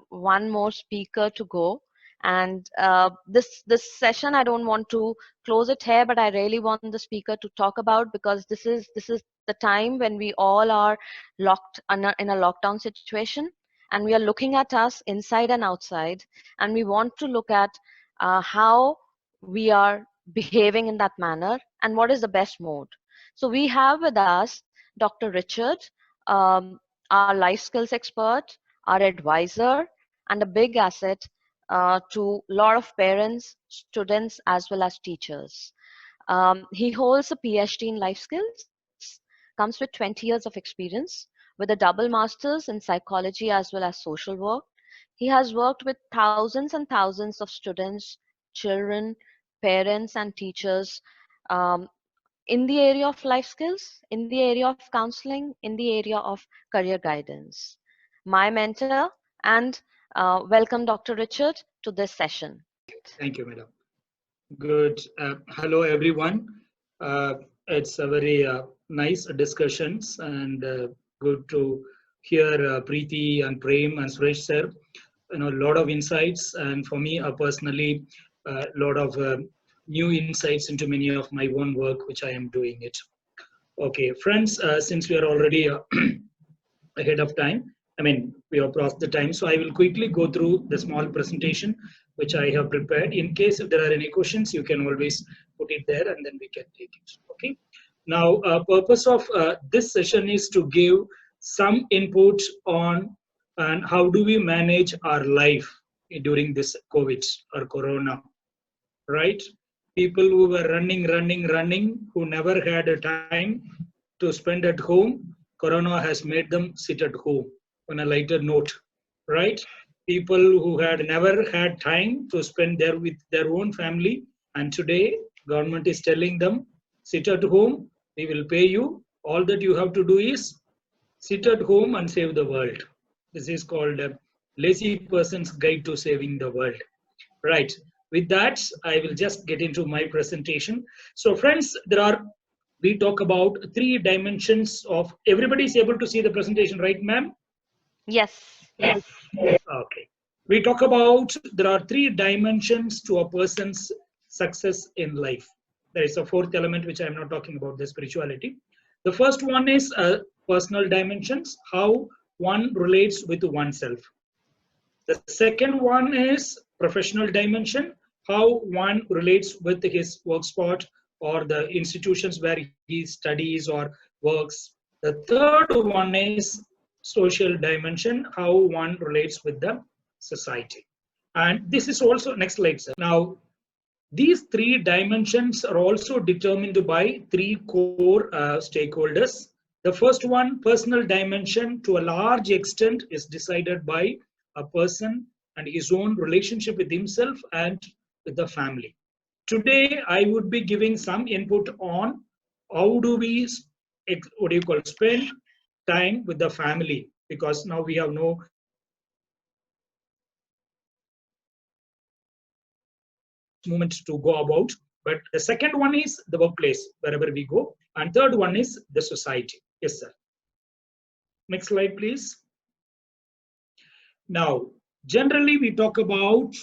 one more speaker to go. And this session, I don't want to close it here, but I really want the speaker to talk about, because this is the time when we all are locked in a lockdown situation, and we are looking at us inside and outside, and we want to look at how we are behaving in that manner and what is the best mode. So we have with us Dr. Richard, um, our life skills expert, our advisor, and a big asset to a lot of parents, students, as well as teachers. He holds a PhD in life skills, comes with 20 years of experience, with a double master's in psychology as well as social work. He has worked with thousands and thousands of students, children, parents, and teachers um, in the area of life skills, in the area of counseling, in the area of career guidance. My mentor, and welcome Dr. Richard to this session. Thank you, madam. Good. Hello, everyone. It's a very nice discussions and good to hear Preeti and Prem and Suresh sir. A lot of insights, and for me personally, a lot of new insights into many of my own work, which I am doing it. Okay, friends, since we are already ahead of time. I mean, we have crossed the time, so I will quickly go through the small presentation which I have prepared. In case if there are any questions, you can always put it there and then we can take it. Okay. Now, purpose of this session is to give some input on and how do we manage our life during this COVID or Corona, right? People who were running, who never had a time to spend at home, Corona has made them sit at home on a lighter note, right? People who had never had time to spend there with their own family, and today government is telling them, sit at home, we will pay you. All that you have to do is sit at home and save the world. This is called a lazy person's guide to saving the world. Right. With that, I will just get into my presentation. So friends, we talk about three dimensions of, everybody is able to see the presentation, right, ma'am? Yes, yes. Okay. We talk about, there are three dimensions to a person's success in life. There is a fourth element, which I'm not talking about, the spirituality. The first one is personal dimensions, how one relates with oneself. The second one is professional dimension, how one relates with his work spot or the institutions where he studies or works. The third one is social dimension, how one relates with the society. And this is also, next slide, sir. Now, these three dimensions are also determined by three core stakeholders. The first one, personal dimension, to a large extent is decided by a person and his own relationship with himself and with the family. Today, I would be giving some input on how do we, what do you call, spend time with the family, because now we have no movement to go about. But the second one is the workplace, wherever we go. And third one is the society. Yes, sir. Next slide, please. Now, generally we talk about,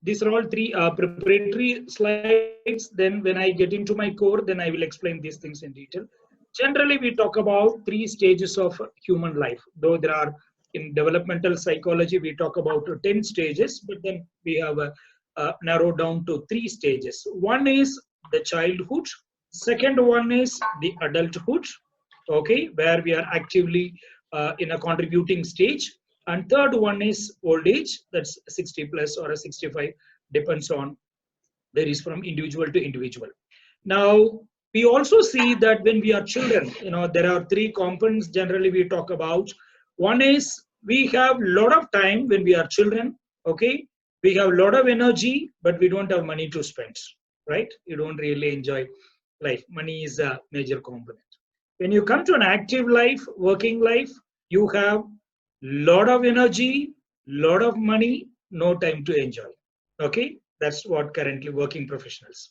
these are all three preparatory slides. Then when I get into my core, then I will explain these things in detail. Generally, we talk about three stages of human life. Though there are, in developmental psychology, we talk about 10 stages, but then we have narrowed down to three stages. One is the childhood. Second one is the adulthood, okay, where we are actively in a contributing stage. And third one is old age, that's 60 plus or a 65, depends on, varies from individual to individual. Now, we also see that when we are children, there are three components generally we talk about. One is we have a lot of time when we are children, okay? We have a lot of energy, but we don't have money to spend, right? You don't really enjoy life. Money is a major component. When you come to an active life, working life, you have lot of energy, lot of money, no time to enjoy. Okay, that's what currently working professionals.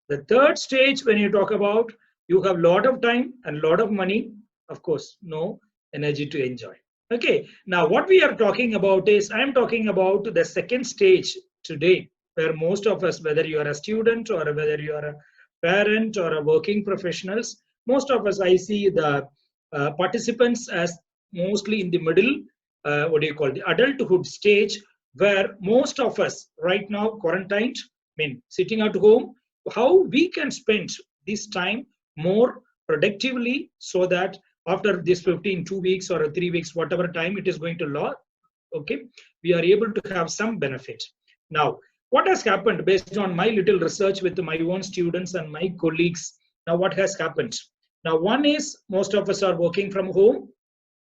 The third stage, when you talk about, you have lot of time and lot of money, of course, no energy to enjoy. Okay, now what we are talking about is, I am talking about the second stage today, where most of us, whether you are a student or whether you are a parent or a working professionals, most of us, I see the participants as mostly in the middle, what do you call, the adulthood stage, where most of us right now quarantined, I mean, sitting at home, how we can spend this time more productively so that after this 15 2 weeks or 3 weeks, whatever time it is going to last, okay, we are able to have some benefit. Now what has happened based on my little research with my own students and my colleagues, now what has happened, now one is most of us are working from home,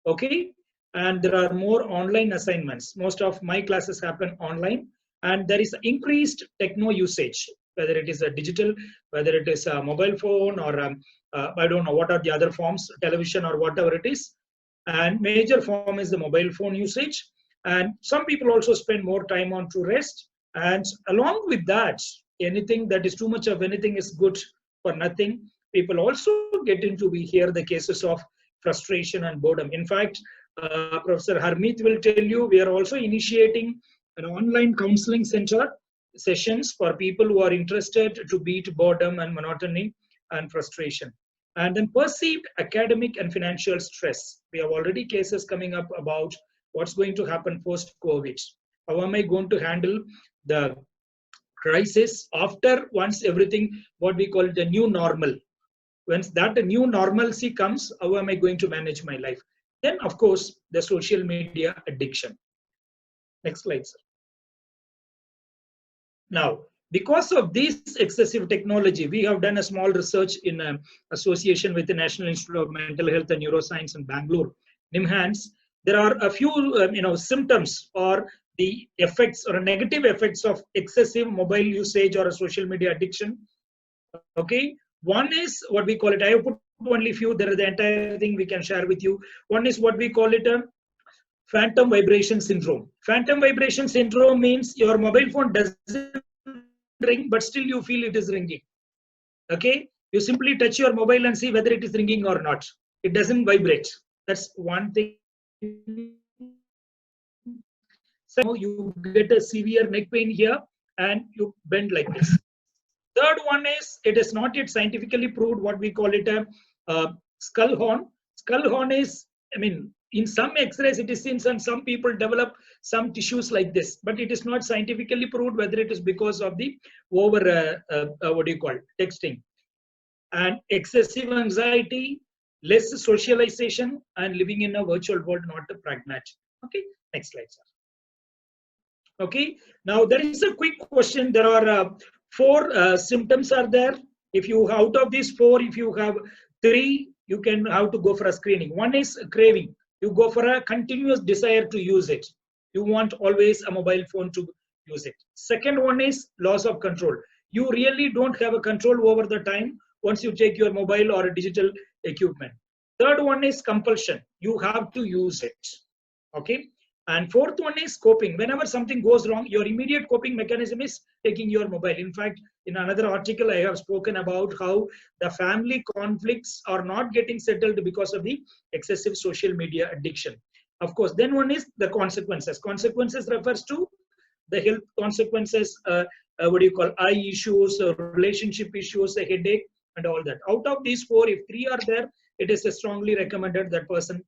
okay, and there are more online assignments. Most of my classes happen online, and there is increased techno usage, whether it is a digital, whether it is a mobile phone or I don't know what are the other forms, television or whatever it is, and major form is the mobile phone usage. And some people also spend more time on to rest, and along with that, anything that is too much of anything is good for nothing. People also get into, we hear the cases of frustration and boredom. In fact, Professor Harmeet will tell you, we are also initiating an online counseling center sessions for people who are interested to beat boredom and monotony and frustration. And then perceived academic and financial stress. We have already cases coming up about what's going to happen post COVID. How am I going to handle the crisis after, once everything, what we call the new normal, once that new normalcy comes, how am I going to manage my life? Then of course the social media addiction. Next slide, sir. Now, because of this excessive technology, we have done a small research in association with the National Institute of Mental Health and Neuroscience in Bangalore, NIMHANS. There are a few symptoms or the effects or negative effects of excessive mobile usage or a social media addiction. Okay, one is what we call it, I have put only few, there is the entire thing we can share with you. One is what we call it a phantom vibration syndrome. Phantom vibration syndrome means your mobile phone doesn't ring, but still you feel it is ringing. Okay, you simply touch your mobile and see whether it is ringing or not. It doesn't vibrate. That's one thing. Second one is you get a severe neck pain here and you bend like this. Third one is, it is not yet scientifically proved, what we call it a skull horn. Skull horn is, I mean, in some X-rays it is seen, and some people develop some tissues like this, but it is not scientifically proved whether it is because of the over what do you call it, texting. And excessive anxiety, less socialization, and living in a virtual world, not a pragmatic. Okay, next slide, sir. Okay, now there is a quick question. There are four symptoms are there. If you, out of these four, if you have three, you can have to go for a screening. One is craving. You go for a continuous desire to use it. You want always a mobile phone to use it. Second one is loss of control. You really don't have a control over the time once you take your mobile or a digital equipment. Third one is compulsion. You have to use it. Okay. And fourth one is coping. Whenever something goes wrong, your immediate coping mechanism is taking your mobile. In fact, in another article, I have spoken about how the family conflicts are not getting settled because of the excessive social media addiction. Of course, then one is the consequences. Consequences refers to the health consequences, what do you call, eye issues, relationship issues, a headache, and all that. Out of these four, if three are there, it is strongly recommended that person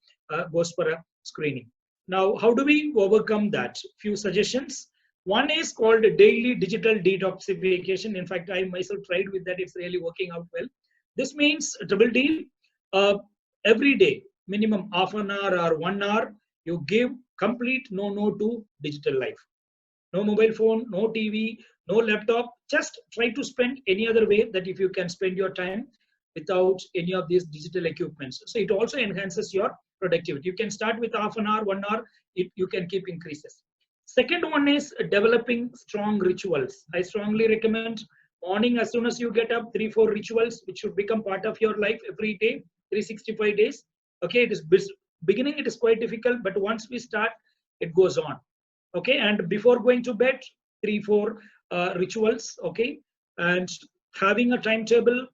goes for a screening. Now, how do we overcome that? Few suggestions. One is called daily digital detoxification. In fact, I myself tried with that. It's really working out well. This means double D. Every day, minimum half an hour or 1 hour, you give complete no to digital life. No mobile phone, no TV, no laptop. Just try to spend any other way that if you can spend your time without any of these digital equipments. So it also enhances your productivity. You can start with half an hour, 1 hour, you can keep increases. Second one is developing strong rituals. I strongly recommend morning as soon as you get up, 3-4 rituals which should become part of your life every day, 365 days. Okay, it is beginning, it is quite difficult, but once we start, it goes on. Okay, and before going to bed, 3-4 rituals. Okay, and having a timetable.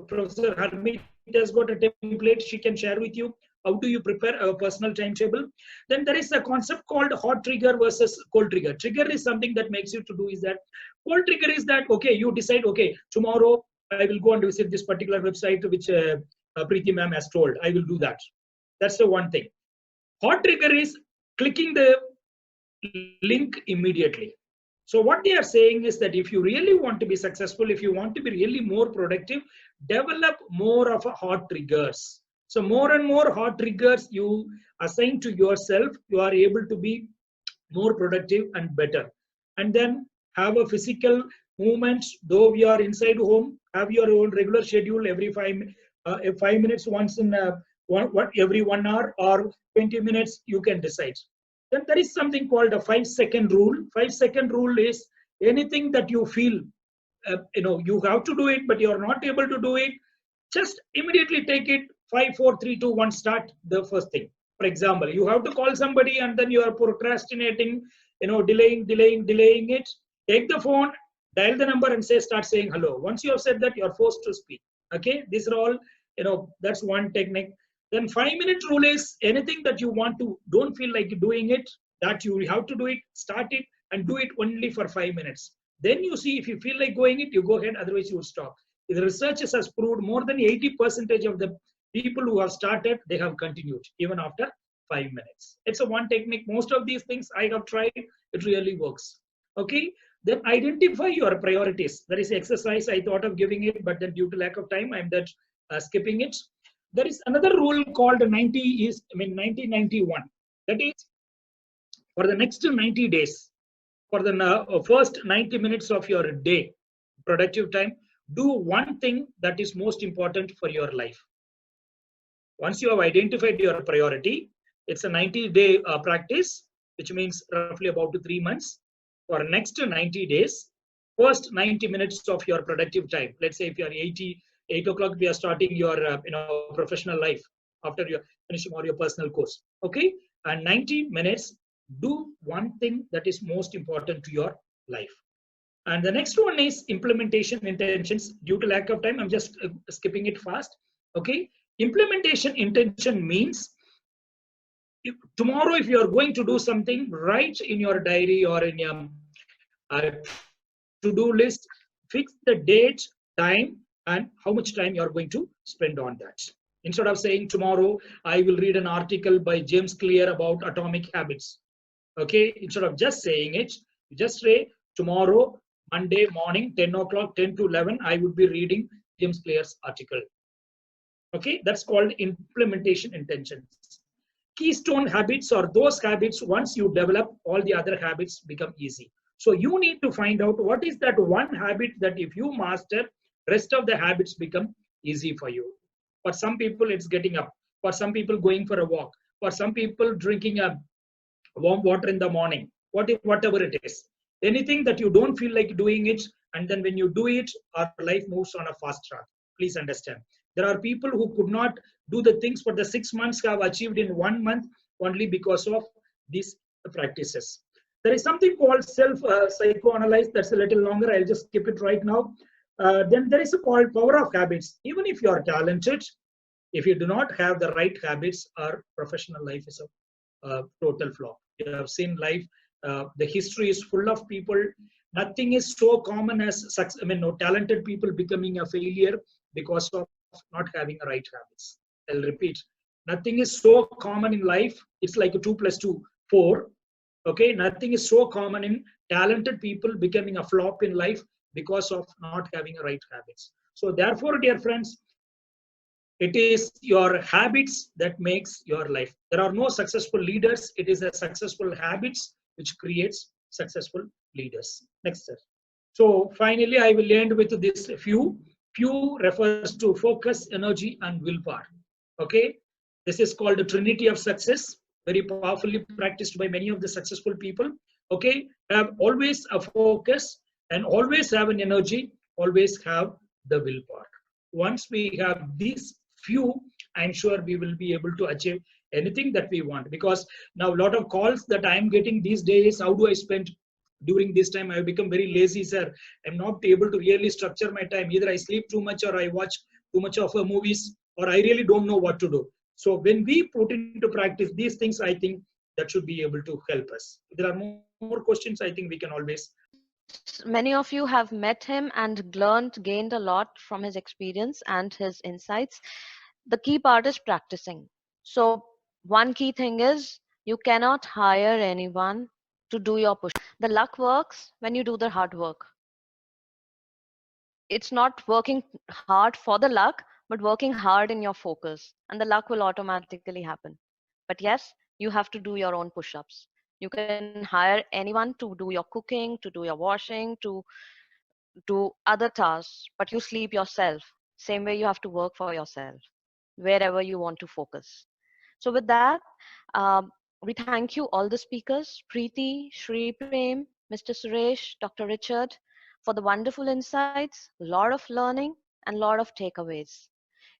Professor Harmeet has got a template she can share with you. How do you prepare a personal timetable? Then there is a concept called hot trigger versus cold trigger. Trigger is something that makes you to do is that. Cold trigger is that, okay, you decide, okay, tomorrow I will go and visit this particular website which Preeti ma'am has told. I will do that. That's the one thing. Hot trigger is clicking the link immediately. So what they are saying is that if you really want to be successful, if you want to be really more productive, develop more of a hot triggers. So more and more hot triggers you assign to yourself, you are able to be more productive and better. And then have a physical movement, though we are inside home, have your own regular schedule every 5 minutes once in every 1 hour or 20 minutes, you can decide. Then there is something called a 5-second rule. 5-second rule is anything that you feel, you have to do it, but you're not able to do it, just immediately take it. 5, 4, 3, 2, 1, start the first thing. For example, you have to call somebody and then you are procrastinating, delaying it. Take the phone, dial the number and start saying hello. Once you have said that, you're forced to speak. Okay, these are all, that's one technique. Then 5-minute rule is anything that you want to, don't feel like doing it, that you have to do it, start it and do it only for 5 minutes. Then you see if you feel like going it, you go ahead, otherwise you will stop. The research has proved more than 80% of the people who have started, they have continued even after 5 minutes. It's a one technique. Most of these things I have tried, it really works. Okay, then identify your priorities. There is exercise I thought of giving it, but then due to lack of time, I'm skipping it. There is another rule called 90-91. That is, for the next 90 days, for the first 90 minutes of your day, productive time, do one thing that is most important for your life. Once you have identified your priority, it's a 90-day practice, which means roughly about 3 months. For next 90 days, first 90 minutes of your productive time. Let's say if you are 8 o'clock, we are starting your professional life after you're finishing all your personal course. Okay, and 90 minutes, do one thing that is most important to your life. And the next one is implementation intentions. Due to lack of time, I'm just skipping it fast. Okay, implementation intention means tomorrow if you are going to do something, write in your diary or in your to-do list, fix the date, time, and how much time you are going to spend on that. Instead of saying tomorrow I will read an article by James Clear about atomic habits. Okay, instead of just saying it, you just say tomorrow Monday morning 10 o'clock 10 to 11 I would be reading James Clear's article. Okay, that's called implementation intentions. Keystone habits are those habits, once you develop, all the other habits become easy. So you need to find out what is that one habit that if you master, rest of the habits become easy for you. For some people, it's getting up. For some people, going for a walk. For some people, drinking a warm water in the morning. Whatever it is. Anything that you don't feel like doing it, and then when you do it, our life moves on a fast track. Please understand. There are people who could not do the things for the 6 months have achieved in 1 month only because of these practices. There is something called self-psychoanalyze. That's a little longer. I'll just skip it right now. Then there is a called power of habits. Even if you are talented, if you do not have the right habits, our professional life is a total flop. You have seen life. The history is full of people. Nothing is so common as talented people becoming a failure because of not having the right habits. I'll repeat. Nothing is so common in life. It's like a 2 + 2, 4. Okay, nothing is so common in talented people becoming a flop in life because of not having the right habits. So therefore, dear friends, it is your habits that makes your life. There are no successful leaders. It is a successful habits which creates successful leaders. Next, sir. So finally, I will end with this few. Few refers to focus, energy, and willpower. Okay, this is called the Trinity of Success. Very powerfully practiced by many of the successful people. Okay, have always a focus and always have an energy. Always have the willpower. Once we have these few, I'm sure we will be able to achieve anything that we want. Because now a lot of calls that I'm getting these days, how do I spend during this time? I've become very lazy, sir. I'm not able to really structure my time. Either I sleep too much or I watch too much of movies, or I really don't know what to do. So when we put into practice these things, I think that should be able to help us. If there are more questions, I think we can always. Yes, many of you have met him and learned, gained a lot from his experience and his insights. The key part is practicing. So, one key thing is you cannot hire anyone to do your push. The luck works when you do the hard work. It's not working hard for the luck, but working hard in your focus, and the luck will automatically happen. But yes, you have to do your own push ups. You can hire anyone to do your cooking, to do your washing, to do other tasks, but you sleep yourself. Same way you have to work for yourself wherever you want to focus. So, with that, we thank you, all the speakers, Preeti, Shri Prem, Mr. Suresh, Dr. Richard, for the wonderful insights, lot of learning, and lot of takeaways.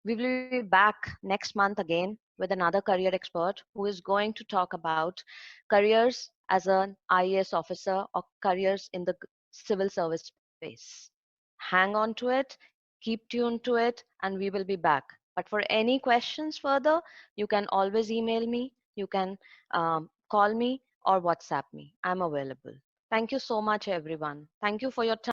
We will be back next month again with another career expert who is going to talk about careers as an IAS officer or careers in the civil service space. Hang on to it, keep tuned to it, and we will be back. But for any questions further, you can always email me, you can call me or WhatsApp me. I'm available. Thank you so much, everyone. Thank you for your time.